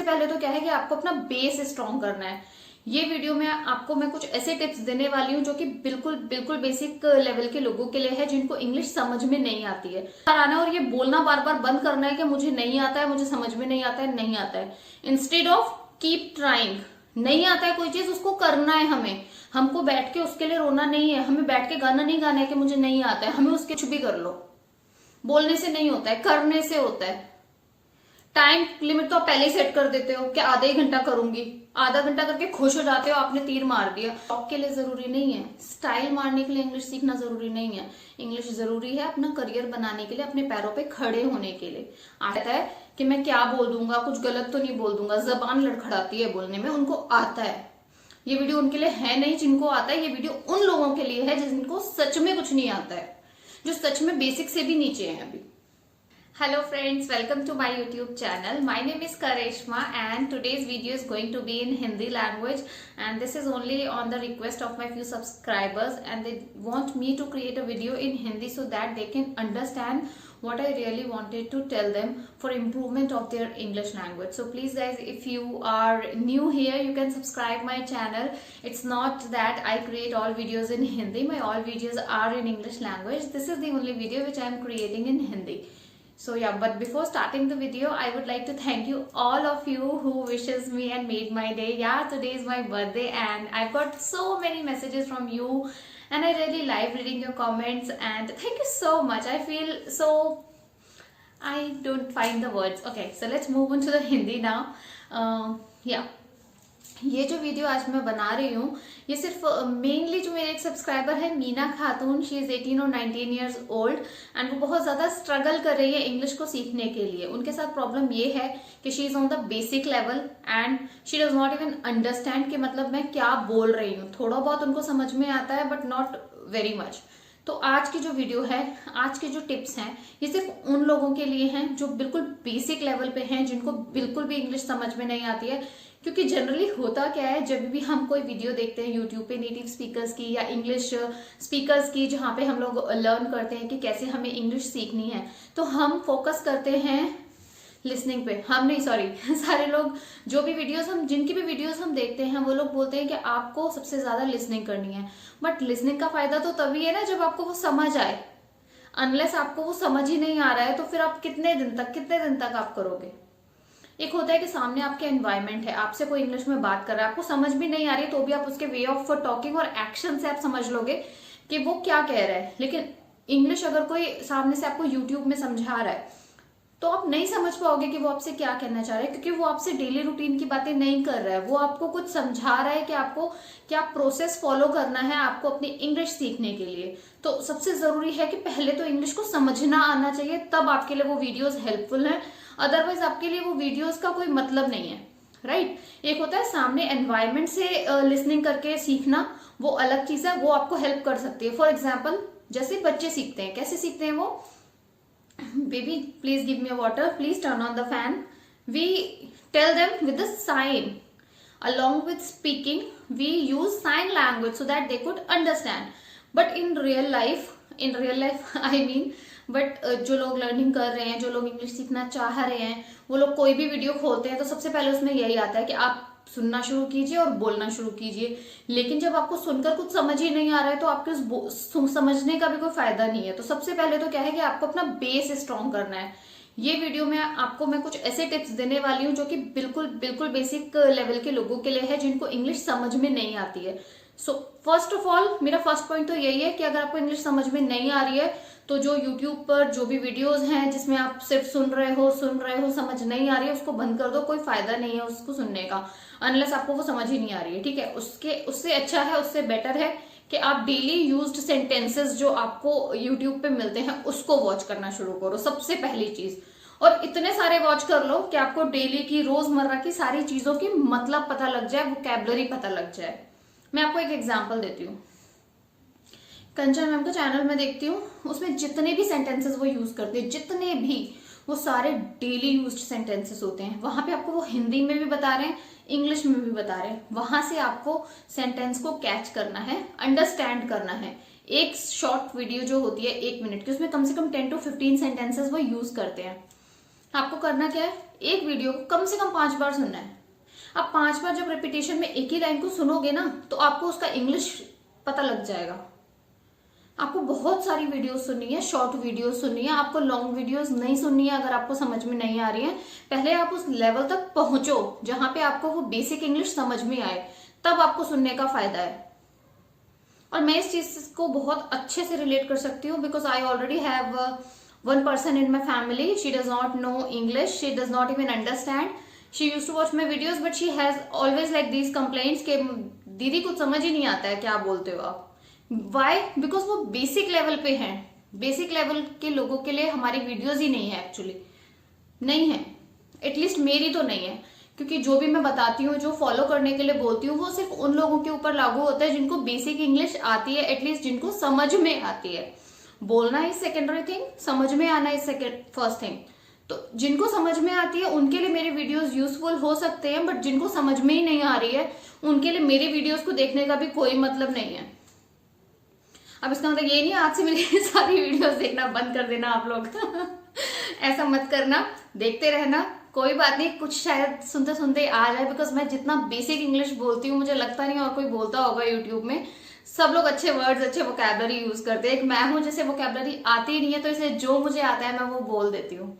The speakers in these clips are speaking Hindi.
पहले तो क्या है कि आपको अपना बेस स्ट्रॉन्ग करना है। ये वीडियो में आपको मैं कुछ ऐसे टिप्स देने वाली हूँ जो कि बिल्कुल बिल्कुल बेसिक लेवल के लोगों के लिए है, जिनको इंग्लिश समझ में नहीं आती है। आना और ये बोलना बार बार बंद करना है कि मुझे नहीं आता है, मुझे समझ में नहीं आता है, नहीं आता है। Instead of keep trying. नहीं आता है कोई चीज, उसको करना है हमें। हमको बैठ के उसके लिए रोना नहीं है, हमें बैठ के गाना नहीं गाना है कि मुझे नहीं आता है। हमें उसके कुछ भी कर लो, बोलने से नहीं होता है, करने से होता है। टाइम लिमिट तो आप पहले ही सेट कर देते हो कि आधा ही घंटा करूंगी, आधा घंटा करके खुश हो जाते हो, आपने तीर मार दिया। जॉब के लिए जरूरी नहीं है, स्टाइल मारने के लिए इंग्लिश सीखना जरूरी नहीं है। इंग्लिश जरूरी है अपना करियर बनाने के लिए, अपने पैरों पे खड़े होने के लिए। आता है कि मैं क्या बोल दूंगा, कुछ गलत तो नहीं बोल दूंगा, जबान लड़खड़ाती है बोलने में, उनको आता है। ये वीडियो उनके लिए है नहीं जिनको आता है, ये वीडियो उन लोगों के लिए है जिनको सच में कुछ नहीं आता है, जो सच में बेसिक से भी नीचे हैं अभी। Hello friends, welcome to my YouTube channel. My name is Kareshma and today's video is going to be in Hindi language, and this is only on the request of my few subscribers, and they want me to create a video in Hindi so that they can understand what I really wanted to tell them for improvement of their English language. So please guys, if you are new here, you can subscribe my channel. It's not that I create all videos in Hindi. My all videos are in English language. This is the only video which I am creating in Hindi. So yeah, but before starting the video, I would like to thank you all of you who wishes me and made my day. Yeah, today is my birthday and I've got so many messages from you and I really like reading your comments, and thank you so much. I feel so, I don't find the words. Okay, so let's move on to the Hindi now. Yeah. ये जो वीडियो आज मैं बना रही हूँ, ये सिर्फ मेनली जो मेरे एक सब्सक्राइबर है मीना खातून, शी इज 18 और 19 ईयर्स ओल्ड एंड वो बहुत ज्यादा स्ट्रगल कर रही है इंग्लिश को सीखने के लिए। उनके साथ प्रॉब्लम ये है कि she is on the basic level and she does not even understand कि मतलब मैं क्या बोल रही हूँ। थोड़ा बहुत उनको समझ में आता है बट नॉट वेरी मच। तो आज की जो वीडियो है, आज के जो टिप्स हैं, ये सिर्फ उन लोगों के लिए हैं जो बिल्कुल बेसिक लेवल पे हैं, जिनको बिल्कुल भी इंग्लिश समझ में नहीं आती है। क्योंकि जनरली होता क्या है, जब भी हम कोई वीडियो देखते हैं यूट्यूब पे नेटिव स्पीकर्स की या इंग्लिश स्पीकर्स की, जहाँ पे हम लोग लर्न करते हैं कि कैसे हमें इंग्लिश सीखनी है, तो हम फोकस करते हैं लिसनिंग पे। हम नहीं, सॉरी, सारे लोग जो भी वीडियोस हम, जिनकी भी वीडियोस हम देखते हैं, वो लोग बोलते हैं कि आपको सबसे ज्यादा लिसनिंग करनी है। बट लिसनिंग का फायदा तो तभी है ना जब आपको वो समझ आए। अनलेस आपको वो समझ ही नहीं आ रहा है तो फिर आप कितने दिन तक आप करोगे। एक होता है कि सामने आपके एनवायरमेंट है, आपसे कोई इंग्लिश में बात कर रहा है, आपको समझ भी नहीं आ रही है, तो भी आप उसके वे ऑफ टॉकिंग और एक्शन से आप समझ लोगे कि वो क्या कह रहा है। लेकिन इंग्लिश अगर कोई सामने से आपको यूट्यूब में समझा रहा है तो आप नहीं समझ पाओगे कि वो आपसे क्या कहना चाह रहा है, क्योंकि वो आपसे डेली रूटीन की बातें नहीं कर रहा है। वो आपको कुछ समझा रहा है कि आपको क्या प्रोसेस फॉलो करना है आपको अपनी इंग्लिश सीखने के लिए। तो सबसे जरूरी है कि पहले तो इंग्लिश को समझना आना चाहिए, तब आपके लिए वो वीडियोस हेल्पफुल हैं। अदरवाइज आपके लिए वो वीडियोस का कोई मतलब नहीं है, राइट। एक होता है सामने एनवायरमेंट से लिसनिंग करके सीखना, वो अलग चीज है, वो आपको हेल्प कर सकती है। फॉर एग्जाम्पल, जैसे बच्चे सीखते हैं, कैसे सीखते हैं वो, baby please give me a water, please turn on the fan. We tell them with the sign. Along with speaking, we use sign language so that they could understand. But in real life I mean, but जो लोग लर्निंग कर रहे हैं, जो लोग इंग्लिश सीखना चाह रहे हैं, वो लोग कोई भी वीडियो खोलते हैं तो सबसे पहले उसमें यही आता है कि आप सुनना शुरू कीजिए और बोलना शुरू कीजिए। लेकिन जब आपको सुनकर कुछ समझ ही नहीं आ रहा है तो आपके उस समझने का भी कोई फायदा नहीं है। तो सबसे पहले तो क्या है कि आपको अपना बेस स्ट्रॉन्ग करना है। ये वीडियो में आपको मैं कुछ ऐसे टिप्स देने वाली हूँ जो कि बिल्कुल बिल्कुल बेसिक लेवल के लोगों के लिए है, जिनको इंग्लिश समझ में नहीं आती है। सो फर्स्ट ऑफ ऑल, मेरा फर्स्ट पॉइंट तो यही है कि अगर आपको इंग्लिश समझ में नहीं आ रही है तो जो यूट्यूब पर जो भी वीडियोस हैं जिसमें आप सिर्फ सुन रहे हो, समझ नहीं आ रही है, उसको बंद कर दो। कोई फायदा नहीं है उसको सुनने का, अनलेस आपको वो समझ ही नहीं आ रही है, ठीक है। उससे अच्छा है, उससे बेटर है कि आप डेली यूज्ड सेंटेंसेस जो आपको यूट्यूब पे मिलते हैं उसको वॉच करना शुरू करो, सबसे पहली चीज। और इतने सारे वॉच कर लो कि आपको डेली की, रोजमर्रा की सारी चीजों की मतलब पता लग जाए, वोकैबुलरी पता लग जाए। मैं आपको एक एग्जाम्पल देती हूँ। कंचन मैम का चैनल में देखती हूँ, उसमें जितने भी सेंटेंसेस वो यूज करते हैं, जितने भी, वो सारे डेली यूज्ड सेंटेंसेस होते हैं। वहां पे आपको वो हिंदी में भी बता रहे हैं, इंग्लिश में भी बता रहे हैं। वहां से आपको सेंटेंस को कैच करना है, अंडरस्टैंड करना है। एक शॉर्ट वीडियो जो होती है 1 मिनट की, उसमें कम से कम 10 to 15 सेंटेंसेस वो यूज करते हैं। आपको करना क्या है, एक वीडियो को कम से कम 5 बार सुनना है। अब 5 बार जब रिपीटेशन में एक ही लाइन को सुनोगे ना, तो आपको उसका इंग्लिश पता लग जाएगा। आपको बहुत सारी वीडियोस सुननी है, शॉर्ट वीडियोस सुननी है, आपको लॉन्ग वीडियोस नहीं सुननी है। अगर आपको समझ में नहीं आ रही है, पहले आप उस लेवल तक पहुंचो जहां पे आपको वो बेसिक इंग्लिश समझ में आए, तब आपको सुनने का फायदा है। और मैं इस चीज को बहुत अच्छे से रिलेट कर सकती हूँ, because I already have one person in my family, she does not know English, she does not even understand, she use to watch my videos, but she has always like these complaints के दीदी कुछ समझ ही नहीं आता है क्या बोलते हो आप। वाई? बिकॉज वो बेसिक लेवल पे हैं। बेसिक लेवल के लोगों के लिए हमारी वीडियोज ही नहीं है, एक्चुअली नहीं है, एटलीस्ट मेरी तो नहीं है। क्योंकि जो भी मैं बताती हूँ, जो फॉलो करने के लिए बोलती हूँ, वो सिर्फ उन लोगों के ऊपर लागू होता है जिनको बेसिक इंग्लिश आती है, एटलीस्ट जिनको समझ में आती है। बोलना इज सेकेंडरी थिंग, समझ में आना इज फर्स्ट थिंग। तो जिनको समझ में आती है उनके लिए मेरे वीडियोस यूजफुल हो सकते हैं, बट जिनको समझ में ही नहीं आ रही है उनके लिए मेरी वीडियोस को देखने का भी कोई मतलब नहीं है। अब इसका मतलब ये नहीं आज से मेरी सारी वीडियोस देखना बंद कर देना आप लोग ऐसा मत करना, देखते रहना, कोई बात नहीं, कुछ शायद सुनते सुनते आ जाए। बिकॉज मैं जितना बेसिक इंग्लिश बोलती हूँ, मुझे लगता नहीं और कोई बोलता होगा यूट्यूब में। सब लोग अच्छे वर्ड्स, अच्छे वोकैबलरी यूज करते हैं। एक मैं हूं जैसे वोकैबलरी आती ही नहीं है, तो इसे जो मुझे आता है मैं वो बोल देती हूँ।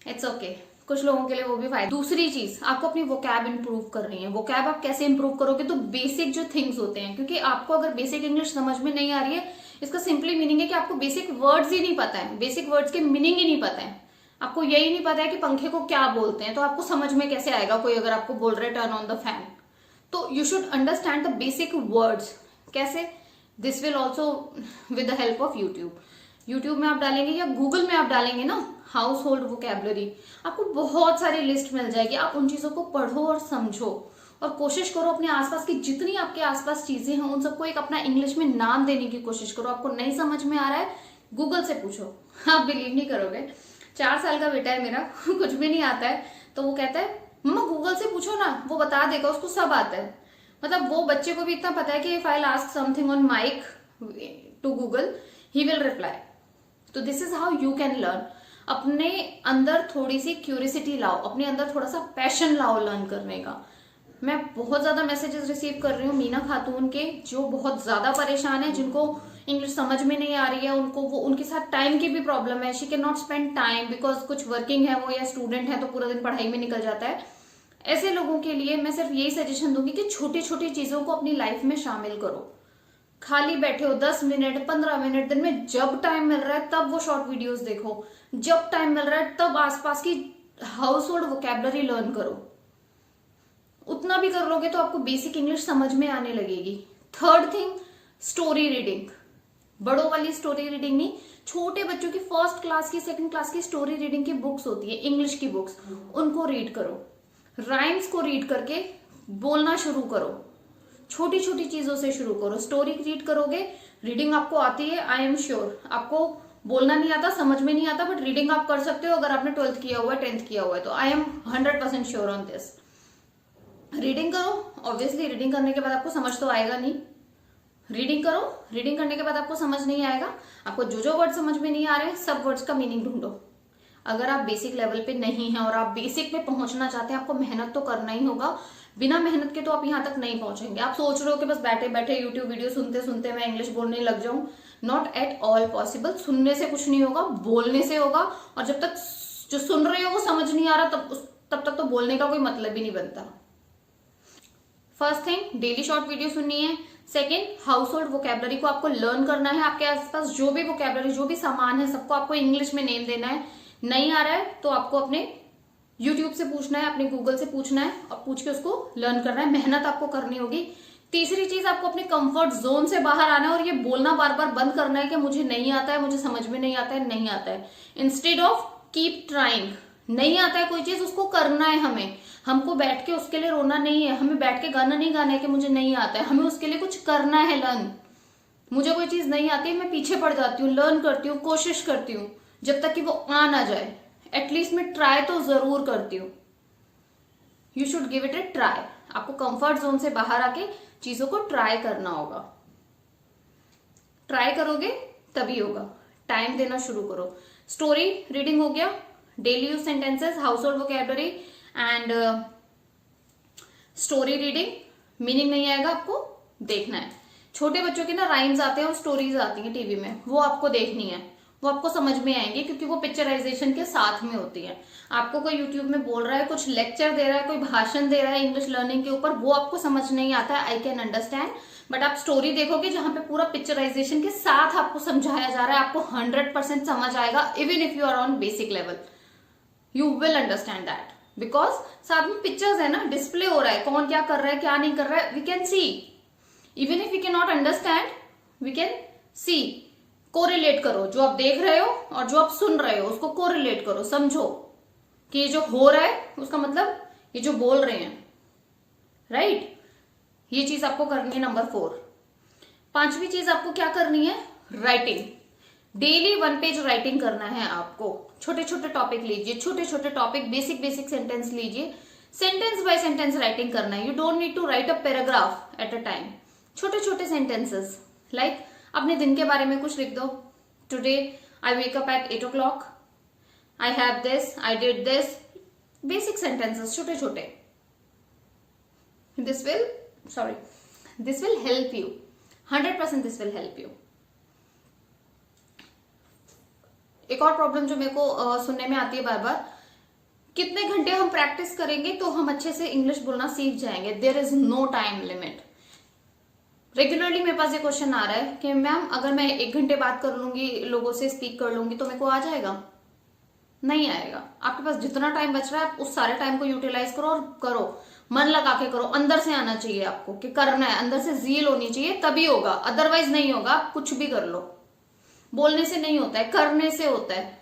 इट्स ओके, कुछ लोगों के लिए वो भी फायदा। दूसरी चीज, आपको अपनी वोकैब इंप्रूव करनी है। वोकैब आप कैसे इंप्रूव करोगे? तो बेसिक जो थिंग्स होते हैं, क्योंकि आपको अगर बेसिक इंग्लिश समझ में नहीं आ रही है, इसका सिंपली मीनिंग है कि आपको बेसिक वर्ड्स ही नहीं पता है, बेसिक वर्ड्स के मीनिंग ही नहीं पता है। आपको यही नहीं पता है कि पंखे को क्या बोलते हैं, तो आपको समझ में कैसे आएगा कोई अगर आपको बोल रहे टर्न ऑन द फैन? तो you should understand the basic words. कैसे? This will also with the help of YouTube. YouTube में आप डालेंगे या गूगल में आप डालेंगे ना हाउस होल्ड वोकैबलरी, आपको बहुत सारी लिस्ट मिल जाएगी। आप उन चीजों को पढ़ो और समझो, और कोशिश करो अपने आसपास की जितनी आपके आसपास चीजें हैं उन सबको एक अपना इंग्लिश में नाम देने की कोशिश करो। आपको नहीं समझ में आ रहा है, गूगल से पूछो। आप बिलीव नहीं करोगे, 4 साल का बेटा है मेरा कुछ भी नहीं आता है, तो वो कहता है मम्मा गूगल से पूछो ना, वो बता देगा, उसको सब आता है। मतलब वो बच्चे को भी इतना पता है कि if I ask something on mic to Google, he will reply. तो this is how you can learn. अपने अंदर थोड़ी सी क्यूरियोसिटी लाओ, अपने अंदर थोड़ा सा पैशन लाओ लर्न करने का। मैं बहुत ज्यादा मैसेजेस रिसीव कर रही हूँ मीना खातून के, जो बहुत ज्यादा परेशान है, जिनको इंग्लिश समझ में नहीं आ रही है, उनको वो उनके साथ टाइम की भी प्रॉब्लम है। She can not spend time because कुछ वर्किंग है वो, या स्टूडेंट है तो पूरा दिन पढ़ाई में निकल जाता है। ऐसे लोगों के लिए मैं सिर्फ यही सजेशन दूंगी कि छोटी छोटी चीजों को अपनी लाइफ में शामिल करो। खाली बैठे हो 10 मिनट 15 मिनट, दिन में जब टाइम मिल रहा है तब वो शॉर्ट वीडियोस देखो, जब टाइम मिल रहा है तब आसपास की हाउस होल्ड वोकैबलरी लर्न करो। उतना भी कर लोगे तो आपको बेसिक इंग्लिश समझ में आने लगेगी। Third thing, story reading. बड़ों वाली स्टोरी रीडिंग नहीं, छोटे बच्चों की फर्स्ट क्लास की, सेकंड क्लास की स्टोरी रीडिंग की बुक्स होती है, इंग्लिश की बुक्स, उनको रीड करो। राइम्स को रीड करके बोलना शुरू करो। छोटी छोटी चीजों से शुरू करो। स्टोरी रीड करोगे, रीडिंग आपको आती है, आई एम श्योर। आपको बोलना नहीं आता, समझ में नहीं आता, बट रीडिंग आप कर सकते हो अगर आपने 12th किया हुआ है, 10th किया हुआ है, तो I am 100% sure on this. Reading करो। ऑब्वियसली रीडिंग करने के बाद आपको समझ तो आएगा नहीं। रीडिंग करो, रीडिंग करने के बाद आपको समझ नहीं आएगा। आपको जो जो वर्ड समझ में नहीं आ रहे, सब वर्ड्स का मीनिंग ढूंढो। अगर आप बेसिक लेवल पे नहीं हैं और आप बेसिक पे पहुंचना चाहते हैं, आपको मेहनत तो करना ही होगा। बिना मेहनत के तो आप यहाँ तक नहीं पहुंचेंगे। आप सोच रहे हो कि बस बैठे बैठे यूट्यूब वीडियो सुनते सुनते मैं इंग्लिश बोलने लग जाऊं, नॉट एट ऑल पॉसिबल। सुनने से कुछ नहीं होगा, बोलने से होगा। और जब तक जो सुन रहे हो वो समझ नहीं आ रहा, तब तक तो बोलने का कोई मतलब ही नहीं बनता। First thing, daily short video सुननी है। सेकेंड, हाउस होल्ड वोकैबलरी को आपको लर्न करना है। आपके आसपास जो भी वोकैबलरी, जो भी सामान है, सबको आपको इंग्लिश में नेम देना है। नहीं आ रहा है तो आपको अपने यूट्यूब से पूछना है, अपने गूगल से पूछना है, और पूछ के उसको लर्न करना है। मेहनत आपको करनी होगी। तीसरी चीज, आपको अपने कंफर्ट जोन से बाहर आना है और ये बोलना बार बार बंद करना है कि मुझे नहीं आता है, मुझे समझ में नहीं आता है, नहीं आता है। Instead of keep trying. नहीं आता है कोई चीज, उसको करना है हमें। हमको बैठ के उसके लिए रोना नहीं है, हमें बैठ के गाना नहीं गाना है कि मुझे नहीं आता है, हमें उसके लिए कुछ करना है, लर्न। मुझे कोई चीज नहीं आती, मैं पीछे पड़ जाती हूँ, लर्न करती हूँ, कोशिश करती हूँ, जब तक कि वो आ ना जाए। एटलीस्ट मैं ट्राई तो जरूर करती हूँ। You should give it A try. आपको कंफर्ट जोन से बाहर आके चीजों को ट्राई करना होगा। ट्राई करोगे तभी होगा। टाइम देना शुरू करो। स्टोरी रीडिंग हो गया, daily use sentences, house hold vocabulary and story reading. Meaning नहीं आएगा, आपको देखना है। छोटे बच्चों की ना राइम्स आते हैं और स्टोरीज आती हैं टीवी में, वो आपको देखनी है, वो आपको समझ में आएंगे क्योंकि वो पिक्चराइजेशन के साथ में होती है। आपको कोई यूट्यूब में बोल रहा है, कुछ लेक्चर दे रहा है, कोई भाषण दे रहा है इंग्लिश लर्निंग के ऊपर, वो आपको समझ नहीं आता है, आई कैन अंडरस्टैंड। बट आप स्टोरी देखोगे जहां पे पूरा पिक्चराइजेशन के साथ आपको समझाया जा रहा है, आपको 100% समझ आएगा। Even if you are on basic level you will understand that, because साथ में पिक्चर्स है ना, डिस्प्ले हो रहा है, कौन क्या कर रहा है क्या नहीं कर रहा है, we can see. Even if we can not understand we can see. Correlate करो, जो आप देख रहे हो और जो आप सुन रहे हो उसको कोरिलेट करो, समझो कि ये जो हो रहा है उसका मतलब ये जो बोल रहे हैं, राइट। ये चीज आपको करनी है। नंबर 4, 5वीं चीज आपको क्या करनी है, राइटिंग। डेली 1 पेज राइटिंग करना है आपको। छोटे छोटे टॉपिक लीजिए, छोटे छोटे टॉपिक, बेसिक सेंटेंस लीजिए, सेंटेंस बाय सेंटेंस राइटिंग करना है। You don't need to write a paragraph at a time. छोटे छोटे सेंटेंसेस, लाइक अपने दिन के बारे में कुछ लिख दो। Today I wake up at 8 o'clock, I have this, I did this. Basic sentences छोटे छोटे। This will help you, 100% this will help you. एक और प्रॉब्लम जो मेरे को सुनने में आती है बार बार, कितने घंटे हम प्रैक्टिस करेंगे तो हम अच्छे से इंग्लिश बोलना सीख जाएंगे। There is no time limit. Regularly मेरे पास ये क्वेश्चन आ रहा है कि मैम अगर मैं 1 घंटे बात कर लूंगी, लोगों से स्पीक कर लूंगी तो मेरे को आ जाएगा? नहीं आएगा। आपके पास जितना टाइम बच रहा है आप उस सारे टाइम को यूटिलाइज करो और करो, मन लगा के करो। अंदर से आना चाहिए आपको कि करना है, अंदर से ज़ील होनी चाहिए, तभी होगा, अदरवाइज नहीं होगा। आप कुछ भी कर लो, बोलने से नहीं होता है, करने से होता है।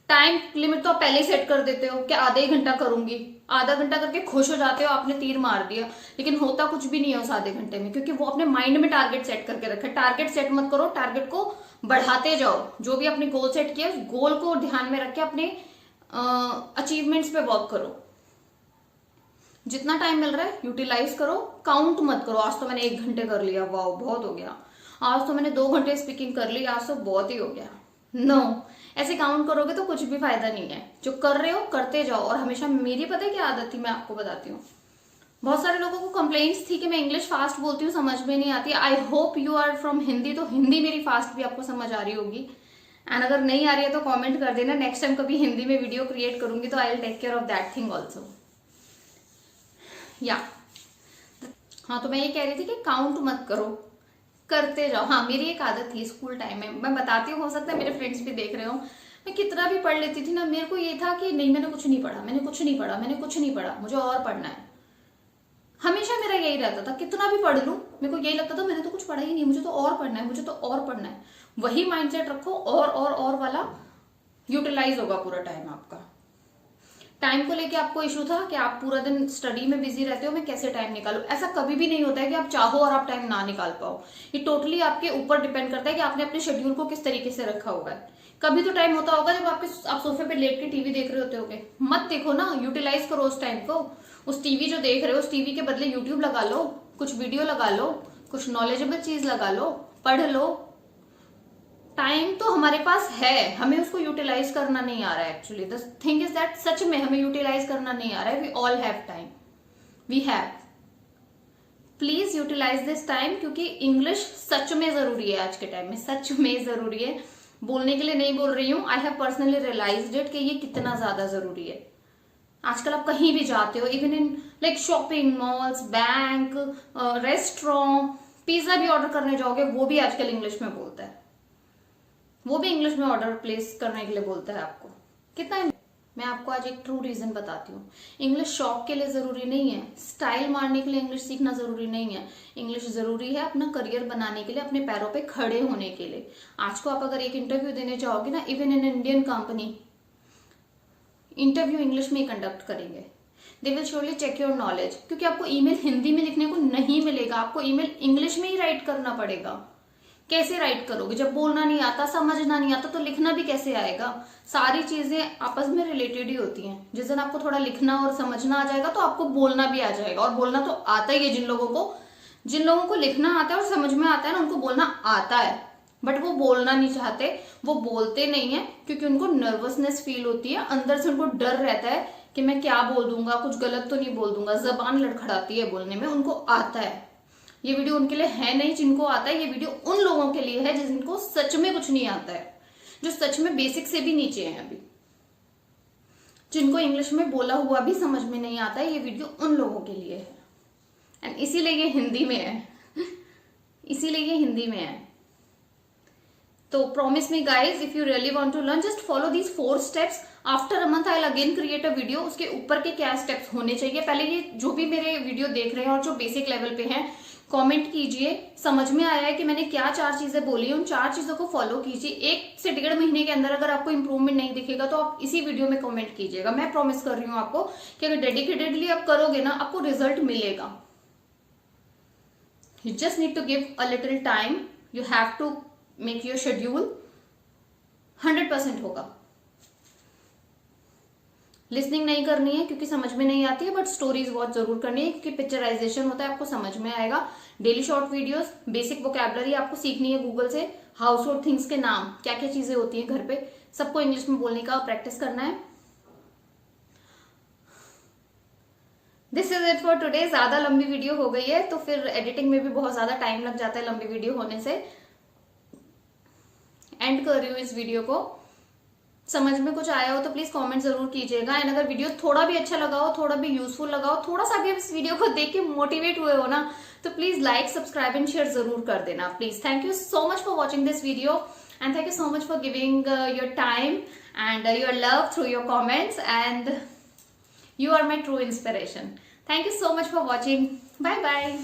टाइम लिमिट तो आप पहले ही सेट कर देते हो कि आधे ही घंटा करूंगी, आधा घंटा करके खुश हो जाते हो, आपने तीर मार दिया, लेकिन होता कुछ भी नहीं है उस आधे घंटे में, क्योंकि वो अपने माइंड में टारगेट सेट करके रखा है। टारगेट सेट मत करो, टारगेट को बढ़ाते जाओ। जो भी अपने गोल सेट किया उस गोल को ध्यान में रख के अपने अचीवमेंट्स पे वर्क करो। जितना टाइम मिल रहा है यूटिलाइज करो, काउंट मत करो। आज तो मैंने 1 घंटे कर लिया, वाह बहुत हो गया। आज तो मैंने 2 घंटे स्पीकिंग कर ली, आज तो बहुत ही हो गया। नो, ऐसे काउंट करोगे तो कुछ भी फायदा नहीं है। जो कर रहे हो करते जाओ। और हमेशा मेरी पता है क्या आदत थी, मैं आपको बताती हूँ। बहुत सारे लोगों को कंप्लेंट्स थी कि मैं इंग्लिश फास्ट बोलती हूँ, समझ में नहीं आती। I hope you are from Hindi, तो हिंदी मेरी फास्ट भी आपको समझ आ रही होगी। एंड अगर नहीं आ रही है तो कमेंट कर देना। नेक्स्ट टाइम कभी हिंदी में वीडियो क्रिएट करूंगी तो I will take care of that thing also. Yeah हाँ, तो मैं ये कह रही थी कि काउंट मत करो, करते जाओ। हाँ, मेरी एक आदत थी स्कूल टाइम में, मैं बताती हूँ, हो सकता है मेरे फ्रेंड्स भी देख रहे हो। मैं कितना भी पढ़ लेती थी ना, मेरे को ये था कि नहीं मैंने कुछ नहीं पढ़ा, मैंने कुछ नहीं पढ़ा, मैंने कुछ नहीं पढ़ा, मुझे और पढ़ना है। हमेशा मेरा यही रहता था, कितना भी पढ़ लूं मेरे को यही लगता था मैंने तो कुछ पढ़ा ही नहीं, मुझे तो और पढ़ना है, मुझे तो और पढ़ना है। वही माइंडसेट रखो, और वाला यूटिलाइज होगा पूरा टाइम आपका। टाइम को लेके आपको इशू था कि आप पूरा दिन स्टडी में बिजी रहते हो, मैं कैसे टाइम निकालूं। ऐसा कभी भी नहीं होता है कि आप चाहो और आप टाइम ना निकाल पाओ। ये टोटली आपके ऊपर डिपेंड करता है कि आपने अपने शेड्यूल को किस तरीके से रखा होगा। कभी तो टाइम होता होगा जब आप सोफे पे लेट के टीवी देख रहे होते होगे, मत देखो ना, यूटिलाइज करो उस टाइम को। उस टीवी जो देख रहे हो उस टीवी के बदले यूट्यूब लगा लो, कुछ वीडियो लगा लो, कुछ नॉलेजेबल चीज लगा लो, पढ़ लो। टाइम तो हमारे पास है, हमें उसको यूटिलाइज करना नहीं आ रहा है। Actually the thing is that सच में हमें यूटिलाइज करना नहीं आ रहा है। We all have time, we have. Please utilise this time, क्योंकि इंग्लिश सच में जरूरी है आज के टाइम में, सच में जरूरी है। बोलने के लिए नहीं बोल रही हूँ, I have personally realised it कि ये कितना ज्यादा जरूरी है। आजकल आप कहीं भी जाते हो, even in like shopping malls, bank, restaurant, pizza भी ऑर्डर करने जाओगे वो भी आजकल इंग्लिश में बोलता है, वो भी इंग्लिश में ऑर्डर प्लेस करने के लिए बोलता है आपको। कितना है? मैं आपको आज एक ट्रू रीजन बताती हूँ। इंग्लिश शौक के लिए जरूरी नहीं है, स्टाइल मारने के लिए इंग्लिश सीखना जरूरी नहीं है। इंग्लिश जरूरी है अपना करियर बनाने के लिए, अपने पैरों पे खड़े होने के लिए। आज को आप अगर एक इंटरव्यू देने जाओगे ना, even in Indian company, interview English में ही कंडक्ट करेंगे। They will surely check your knowledge, क्योंकि आपको ईमेल हिंदी में लिखने को नहीं मिलेगा, आपको ईमेल इंग्लिश में ही राइट करना पड़ेगा। कैसे राइट करोगे जब बोलना नहीं आता, समझना नहीं आता, तो लिखना भी कैसे आएगा। सारी चीजें आपस में रिलेटेड ही होती हैं। जिस दिन आपको थोड़ा लिखना और समझना आ जाएगा तो आपको बोलना भी आ जाएगा। और बोलना तो आता ही है जिन लोगों को लिखना आता है और समझ में आता है ना, उनको बोलना आता है। बट वो बोलना नहीं चाहते, वो बोलते नहीं है क्योंकि उनको नर्वसनेस फील होती है, अंदर से उनको डर रहता है कि मैं क्या बोल दूंगा, कुछ गलत तो नहीं बोल दूंगा, जबान लड़खड़ाती है बोलने में। उनको आता है, ये वीडियो उनके लिए है नहीं जिनको आता है, ये वीडियो उन लोगों के लिए है जिनको सच में कुछ नहीं आता है, जो सच में बेसिक से भी नीचे हैं अभी, जिनको इंग्लिश में बोला हुआ भी समझ में नहीं आता है। ये वीडियो उन लोगों के लिए है एंड इसीलिए ये हिंदी में है इसीलिए ये हिंदी में है। तो promise me guys, if you really want to learn, just follow these 4 steps. After a month I'll again create a video. उसके ऊपर के क्या स्टेप्स होने चाहिए, पहले ये जो भी मेरे वीडियो देख रहे हैं और जो बेसिक लेवल पे हैं, कमेंट कीजिए समझ में आया है कि मैंने क्या 4 चीजें बोली, उन 4 चीजों को फॉलो कीजिए। 1 से 1.5 महीने के अंदर अगर आपको इंप्रूवमेंट नहीं दिखेगा तो आप इसी वीडियो में कमेंट कीजिएगा। मैं प्रॉमिस कर रही हूँ आपको कि अगर डेडिकेटेडली आप करोगे ना, आपको रिजल्ट मिलेगा। You just need to give a little time. You have to make your schedule. 100% होगा। लिसनिंग नहीं करनी है क्योंकि समझ में नहीं आती है, बट स्टोरीज वॉच जरूर करनी है क्योंकि पिक्चराइजेशन होता है, आपको समझ में आएगा। Daily short videos, basic vocabulary आपको सीखनी है गूगल से, हाउस होल्ड थिंग्स के नाम, क्या क्या चीजें होती हैं घर पे, सबको इंग्लिश में बोलने का प्रैक्टिस करना है। This is it for today. ज्यादा लंबी वीडियो हो गई है तो फिर एडिटिंग में भी बहुत ज्यादा टाइम लग जाता है लंबी वीडियो होने से। एंड कर रही हूँ इस वीडियो को। समझ में कुछ आया हो तो प्लीज कमेंट जरूर कीजिएगा। एंड अगर वीडियो थोड़ा भी अच्छा लगा हो, थोड़ा भी यूजफुल लगा हो, थोड़ा सा भी आप इस वीडियो को देख के मोटिवेट हुए हो ना, तो please like, subscribe and share जरूर कर देना please. Thank you so much for watching this video and thank you so much for giving your time and your love through your comments and you are my true inspiration. Thank you so much for watching. Bye bye.